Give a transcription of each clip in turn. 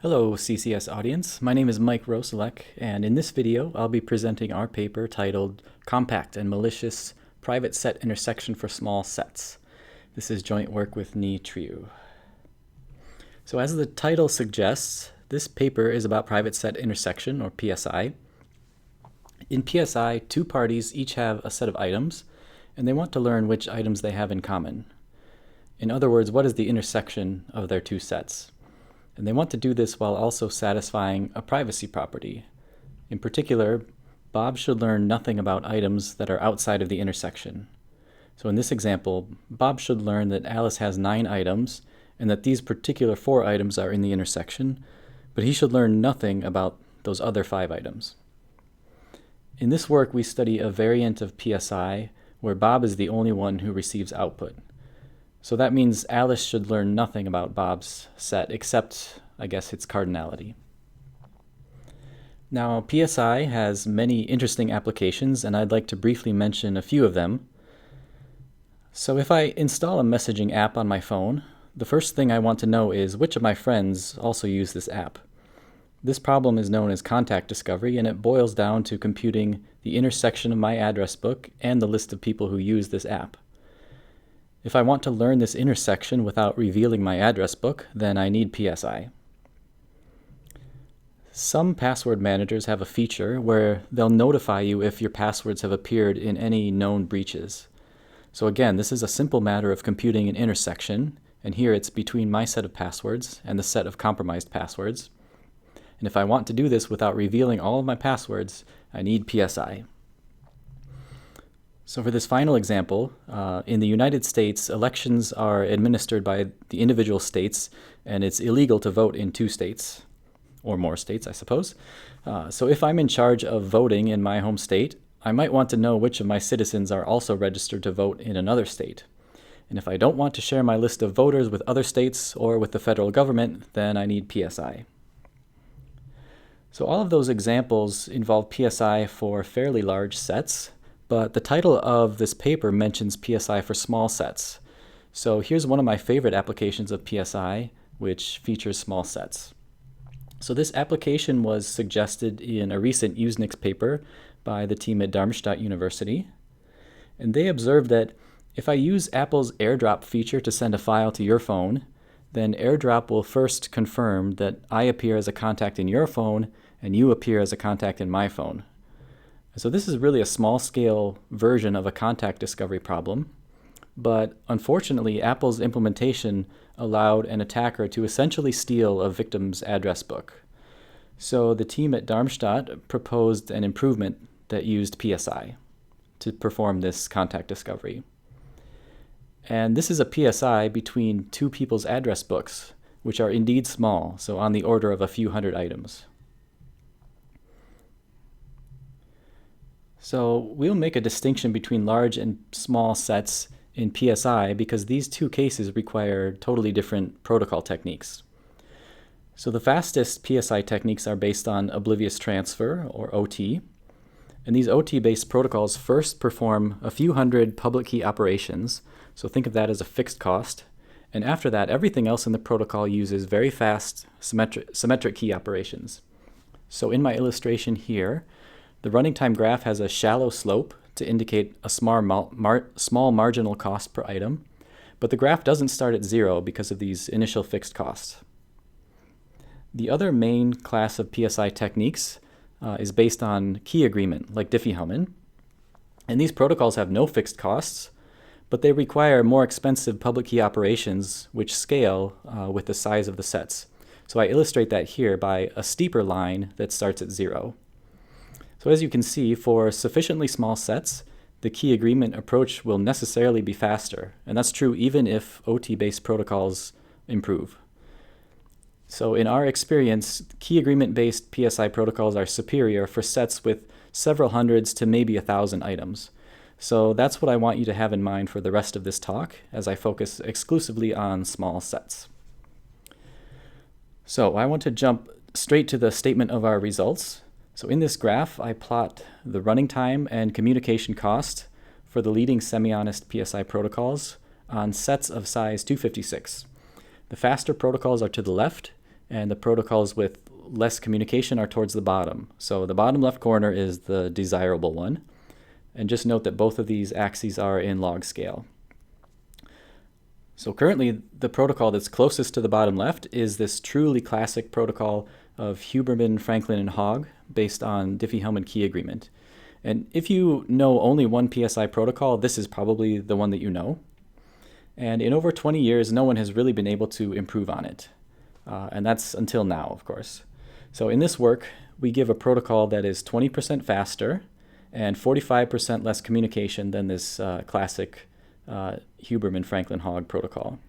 Hello CCS audience, my name is Mike Rosulek, and in this video I'll be presenting our paper titled Compact and Malicious Private Set Intersection for Small Sets. This is joint work with Trieu. So as the title suggests, this paper is about private set intersection, or PSI. In PSI, two parties each have a set of items, and they want to learn which items they have in common. In other words, what is the intersection of their two sets? And they want to do this while also satisfying a privacy property. In particular, Bob should learn nothing about items that are outside of the intersection. So in this example, Bob should learn that Alice has 9 items and that these particular 4 items are in the intersection, but he should learn nothing about those other 5 items. In this work, we study a variant of PSI where Bob is the only one who receives output. So that means Alice should learn nothing about Bob's set except, I guess, its cardinality. Now, PSI has many interesting applications, and I'd like to briefly mention a few of them. So if I install a messaging app on my phone, the first thing I want to know is which of my friends also use this app. This problem is known as contact discovery, and it boils down to computing the intersection of my address book and the list of people who use this app. If I want to learn this intersection without revealing my address book, then I need PSI. Some password managers have a feature where they'll notify you if your passwords have appeared in any known breaches. So again, this is a simple matter of computing an intersection, and here it's between my set of passwords and the set of compromised passwords. And if I want to do this without revealing all of my passwords, I need PSI. So for this final example, in the United States, elections are administered by the individual states, and it's illegal to vote in 2 states, or more states, I suppose. So if I'm in charge of voting in my home state, I might want to know which of my citizens are also registered to vote in another state. And if I don't want to share my list of voters with other states or with the federal government, then I need PSI. So all of those examples involve PSI for fairly large sets, but the title of this paper mentions PSI for small sets. So here's one of my favorite applications of PSI, which features small sets. So this application was suggested in a recent Usenix paper by the team at Darmstadt University. And they observed that if I use Apple's AirDrop feature to send a file to your phone, then AirDrop will first confirm that I appear as a contact in your phone and you appear as a contact in my phone. So this is really a small-scale version of a contact discovery problem, but unfortunately Apple's implementation allowed an attacker to essentially steal a victim's address book. So the team at Darmstadt proposed an improvement that used PSI to perform this contact discovery. And this is a PSI between 2 people's address books, which are indeed small, so on the order of a few hundred items. So we'll make a distinction between large and small sets in PSI because these 2 cases require totally different protocol techniques. So the fastest PSI techniques are based on oblivious transfer, or OT. And these OT-based protocols first perform a few hundred public key operations, so think of that as a fixed cost. And after that, everything else in the protocol uses very fast symmetric key operations. So in my illustration here, the running time graph has a shallow slope to indicate a small marginal cost per item, but the graph doesn't start at 0 because of these initial fixed costs. The other main class of PSI techniques is based on key agreement, like Diffie-Hellman, and these protocols have no fixed costs, but they require more expensive public key operations which scale with the size of the sets. So I illustrate that here by a steeper line that starts at 0. So as you can see, for sufficiently small sets, the key agreement approach will necessarily be faster, and that's true even if OT-based protocols improve. So in our experience, key agreement-based PSI protocols are superior for sets with several hundreds to maybe 1,000 items. So that's what I want you to have in mind for the rest of this talk, as I focus exclusively on small sets. So I want to jump straight to the statement of our results. So in this graph, I plot the running time and communication cost for the leading semi-honest PSI protocols on sets of size 256. The faster protocols are to the left, and the protocols with less communication are towards the bottom. So the bottom left corner is the desirable one. And just note that both of these axes are in log scale. So currently, the protocol that's closest to the bottom left is this truly classic protocol of Huberman, Franklin, and Hogg based on Diffie-Hellman key agreement. And if you know only one PSI protocol, this is probably the one that you know. And in over 20 years, no one has really been able to improve on it. And that's until now, of course. So in this work, we give a protocol that is 20% faster and 45% less communication than this classic Huberman, Franklin, Hogg protocol.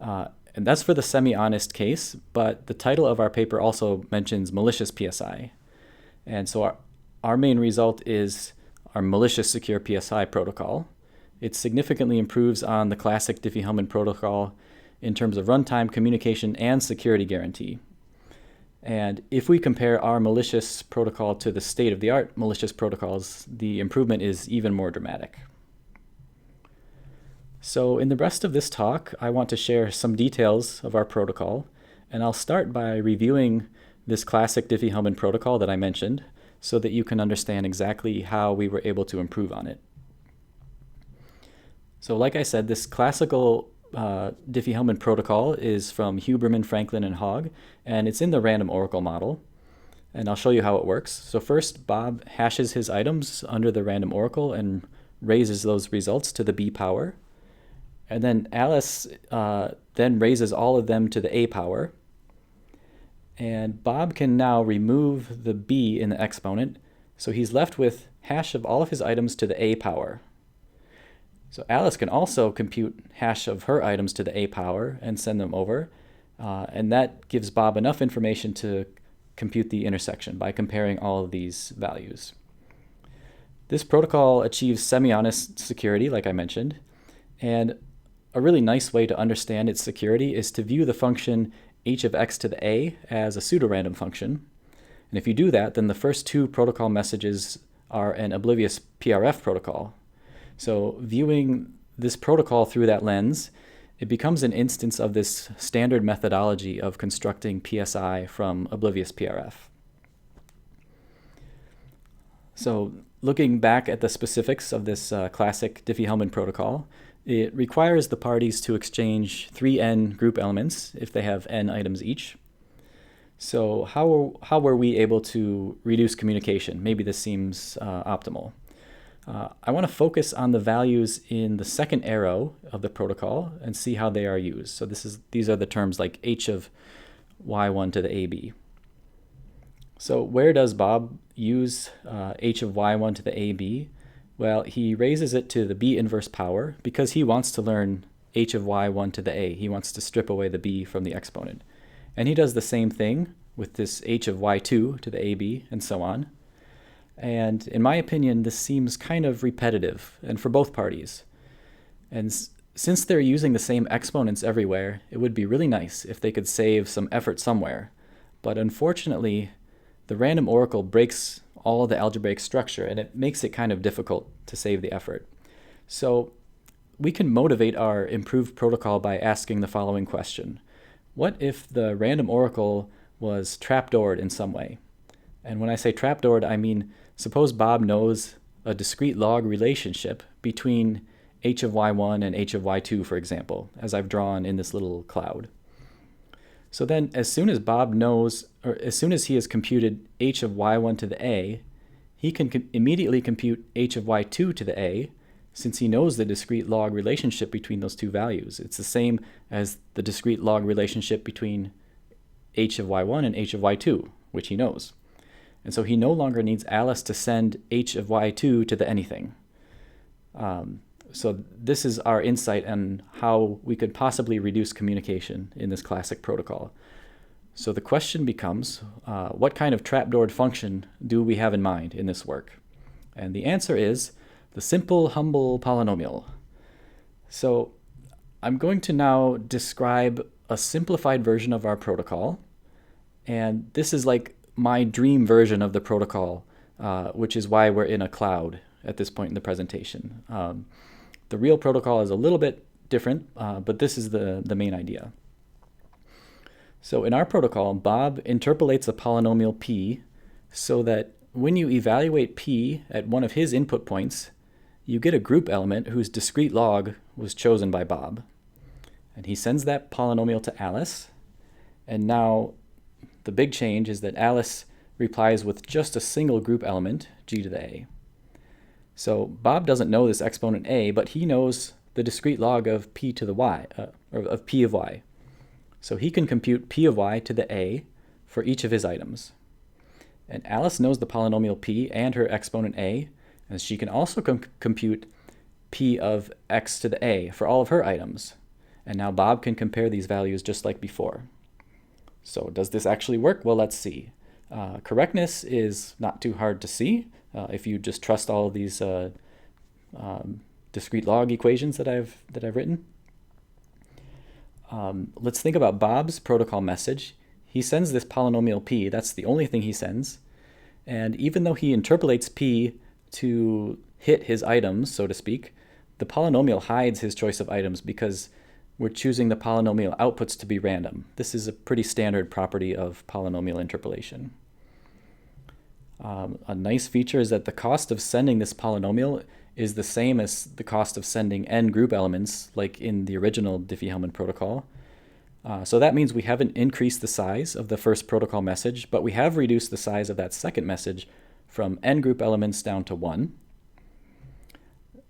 And that's for the semi-honest case, but the title of our paper also mentions malicious PSI. And so our main result is our malicious secure PSI protocol. It significantly improves on the classic Diffie-Hellman protocol in terms of runtime, communication, and security guarantee. And if we compare our malicious protocol to the state-of-the-art malicious protocols, the improvement is even more dramatic. So in the rest of this talk, I want to share some details of our protocol, and I'll start by reviewing this classic Diffie-Hellman protocol that I mentioned so that you can understand exactly how we were able to improve on it. So like I said, this classical Diffie-Hellman protocol is from Huberman, Franklin, and Hogg, and it's in the random oracle model. And I'll show you how it works. So first, Bob hashes his items under the random oracle and raises those results to the B power. And then Alice then raises all of them to the A power. And Bob can now remove the B in the exponent, so he's left with hash of all of his items to the A power. So Alice can also compute hash of her items to the A power and send them over, and that gives Bob enough information to compute the intersection by comparing all of these values. This protocol achieves semi-honest security, like I mentioned, and a really nice way to understand its security is to view the function h of x to the a as a pseudorandom function. And if you do that, then the first two protocol messages are an oblivious PRF protocol. So viewing this protocol through that lens, it becomes an instance of this standard methodology of constructing PSI from oblivious PRF. So looking back at the specifics of this classic Diffie-Hellman protocol, it requires the parties to exchange 3n group elements if they have n items each. So how were we able to reduce communication? Maybe this seems optimal. I want to focus on the values in the second arrow of the protocol and see how they are used. So these are the terms like h of y1 to the ab. So where does Bob use h of y1 to the ab? Well, he raises it to the b inverse power because he wants to learn h of y1 to the a. He wants to strip away the b from the exponent. And he does the same thing with this h of y2 to the ab and so on. And in my opinion, this seems kind of repetitive, and for both parties. And since they're using the same exponents everywhere, it would be really nice if they could save some effort somewhere. But unfortunately, the random oracle breaks all the algebraic structure, and it makes it kind of difficult to save the effort. So we can motivate our improved protocol by asking the following question. What if the random oracle was trapdoored in some way? And when I say trapdoored, I mean suppose Bob knows a discrete log relationship between h of y1 and h of y2, for example, as I've drawn in this little cloud. So then as soon as Bob knows, or as soon as he has computed h of y1 to the a, he can immediately compute h of y2 to the a, since he knows the discrete log relationship between those two values. It's the same as the discrete log relationship between h of y1 and h of y2, which he knows. And so he no longer needs Alice to send h of y2 to the anything. So this is our insight on how we could possibly reduce communication in this classic protocol. So the question becomes, what kind of trapdoored function do we have in mind in this work? And the answer is the simple, humble polynomial. So I'm going to now describe a simplified version of our protocol. And this is like my dream version of the protocol, which is why we're in a cloud at this point in the presentation. The real protocol is a little bit different, but this is the main idea. So in our protocol, Bob interpolates a polynomial p so that when you evaluate p at one of his input points, you get a group element whose discrete log was chosen by Bob. And he sends that polynomial to Alice. And now the big change is that Alice replies with just a single group element, g to the a. So Bob doesn't know this exponent a, but he knows the discrete log of p to the y, or of p of y. So he can compute p of y to the a for each of his items. And Alice knows the polynomial p and her exponent a, and she can also compute p of x to the a for all of her items. And now Bob can compare these values just like before. So does this actually work? Well, let's see. Correctness is not too hard to see if you just trust all of these discrete log equations that I've written. Let's think about Bob's protocol message. He sends this polynomial p. That's the only thing he sends. And even though he interpolates p to hit his items, so to speak, the polynomial hides his choice of items because we're choosing the polynomial outputs to be random. This is a pretty standard property of polynomial interpolation. A nice feature is that the cost of sending this polynomial is the same as the cost of sending n group elements, like in the original Diffie-Hellman protocol. So that means we haven't increased the size of the first protocol message, but we have reduced the size of that second message from n group elements down to 1.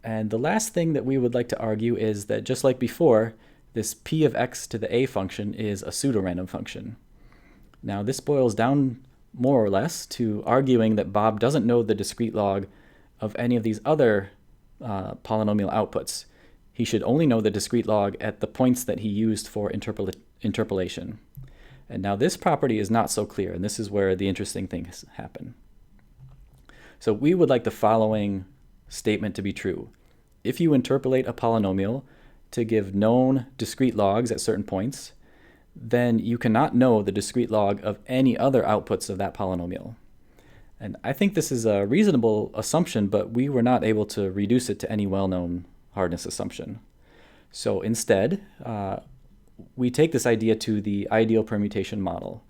And the last thing that we would like to argue is that just like before, this p of x to the a function is a pseudorandom function. Now this boils down more or less to arguing that Bob doesn't know the discrete log of any of these other polynomial outputs. He should only know the discrete log at the points that he used for interpolation. And now this property is not so clear, and this is where the interesting things happen. So we would like the following statement to be true. If you interpolate a polynomial to give known discrete logs at certain points, then you cannot know the discrete log of any other outputs of that polynomial. And I think this is a reasonable assumption, but we were not able to reduce it to any well-known hardness assumption. So instead, we take this idea to the ideal permutation model,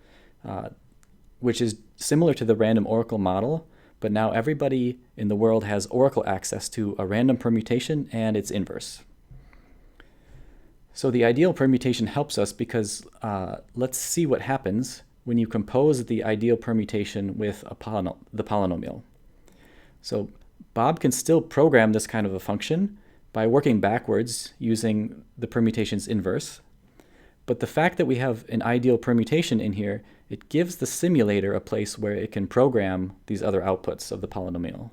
which is similar to the random oracle model, but now everybody in the world has oracle access to a random permutation and its inverse. So the ideal permutation helps us because let's see what happens when you compose the ideal permutation with the polynomial. So Bob can still program this kind of a function by working backwards using the permutation's inverse. But the fact that we have an ideal permutation in here, it gives the simulator a place where it can program these other outputs of the polynomial.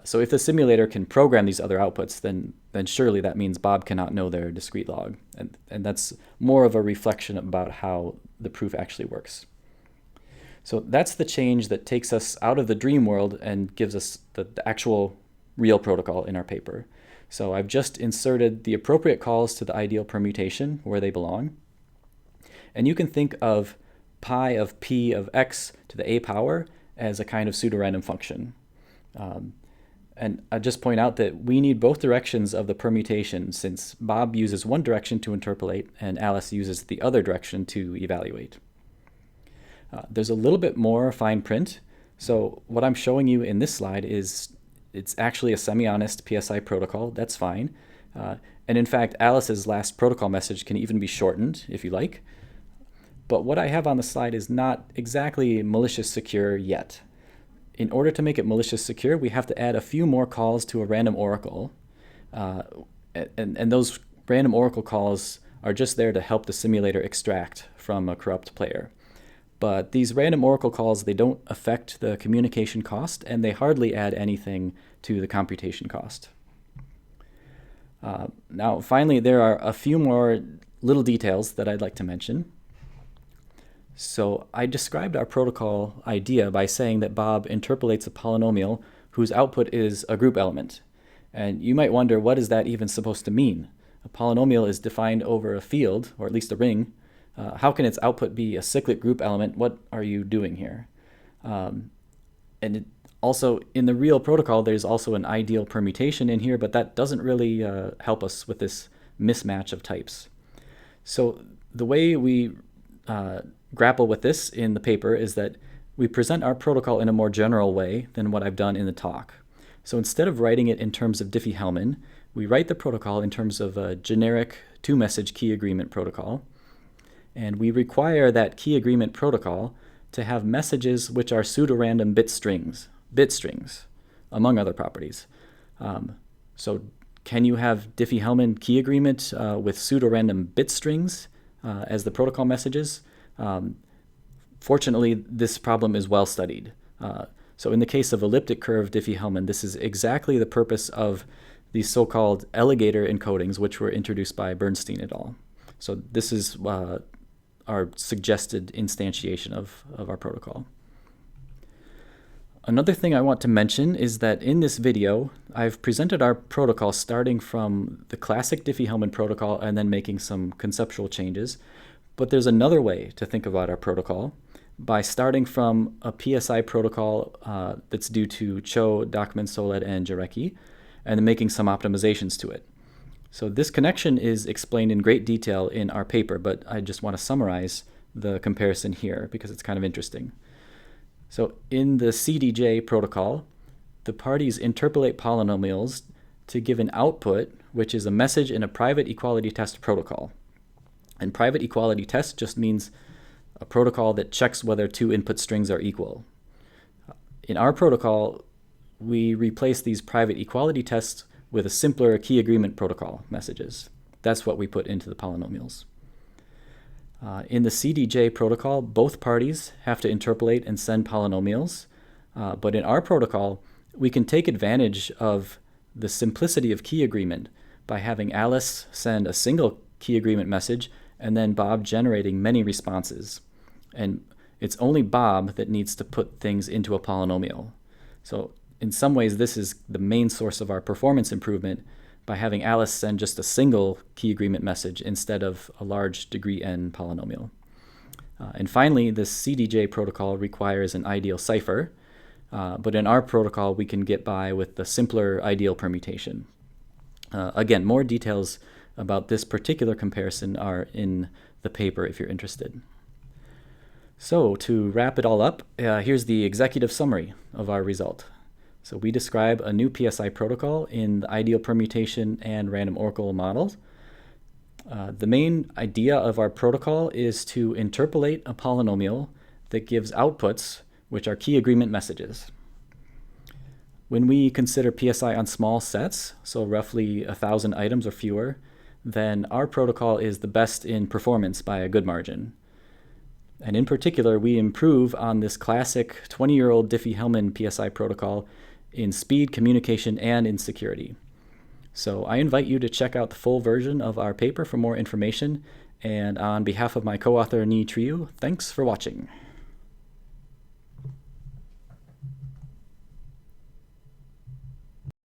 So if the simulator can program these other outputs, then surely that means Bob cannot know their discrete log. And that's more of a reflection about how the proof actually works. So that's the change that takes us out of the dream world and gives us the actual real protocol in our paper. So I've just inserted the appropriate calls to the ideal permutation where they belong. And you can think of pi of p of x to the a power as a kind of pseudorandom function. And I just point out that we need both directions of the permutation since Bob uses one direction to interpolate and Alice uses the other direction to evaluate. There's a little bit more fine print. So what I'm showing you in this slide is it's actually a semi-honest PSI protocol. That's fine. And in fact, Alice's last protocol message can even be shortened if you like. But what I have on the slide is not exactly malicious secure yet. In order to make it malicious secure, we have to add a few more calls to a random oracle. And those random oracle calls are just there to help the simulator extract from a corrupt player. But these random oracle calls, they don't affect the communication cost, and they hardly add anything to the computation cost. Now, finally, there are a few more little details that I'd like to mention. So I described our protocol idea by saying that Bob interpolates a polynomial whose output is a group element. And you might wonder, what is that even supposed to mean? A polynomial is defined over a field, or at least a ring. How can its output be a cyclic group element? What are you doing here? And also, in the real protocol, there's also an ideal permutation in here, but that doesn't really help us with this mismatch of types. So the way we grapple with this in the paper is that we present our protocol in a more general way than what I've done in the talk. So instead of writing it in terms of Diffie-Hellman, we write the protocol in terms of a generic two-message key agreement protocol. And we require that key agreement protocol to have messages which are pseudorandom bit strings, among other properties. So can you have Diffie-Hellman key agreement with pseudorandom bit strings as the protocol messages? Fortunately, this problem is well studied. So in the case of elliptic curve Diffie-Hellman, this is exactly the purpose of these so-called alligator encodings, which were introduced by Bernstein et al. So this is our suggested instantiation of our protocol. Another thing I want to mention is that in this video, I've presented our protocol starting from the classic Diffie-Hellman protocol and then making some conceptual changes. But there's another way to think about our protocol by starting from a PSI protocol that's due to Trieu, Dachmann, Soled, and Jarecki, and then making some optimizations to it. So this connection is explained in great detail in our paper, but I just want to summarize the comparison here because it's kind of interesting. So in the CDJ protocol, the parties interpolate polynomials to give an output, which is a message in a private equality test protocol. And private equality test just means a protocol that checks whether two input strings are equal. In our protocol, we replace these private equality tests with a simpler key agreement protocol messages. That's what we put into the polynomials. In the CDJ protocol, both parties have to interpolate and send polynomials, but in our protocol, we can take advantage of the simplicity of key agreement by having Alice send a single key agreement message and then Bob generating many responses. And it's only Bob that needs to put things into a polynomial. So in some ways, this is the main source of our performance improvement by having Alice send just a single key agreement message instead of a large degree n polynomial. And finally, this CDJ protocol requires an ideal cipher, but in our protocol, we can get by with the simpler ideal permutation. Again, more details about this particular comparison are in the paper if you're interested. So to wrap it all up, here's the executive summary of our result. So we describe a new PSI protocol in the ideal permutation and random oracle models. The main idea of our protocol is to interpolate a polynomial that gives outputs, which are key agreement messages. When we consider PSI on small sets, so roughly 1,000 items or fewer, then our protocol is the best in performance by a good margin. And in particular, we improve on this classic 20-year-old Diffie-Hellman PSI protocol in speed, communication, and in security. So I invite you to check out the full version of our paper for more information. And on behalf of my co-author, Trieu, thanks for watching.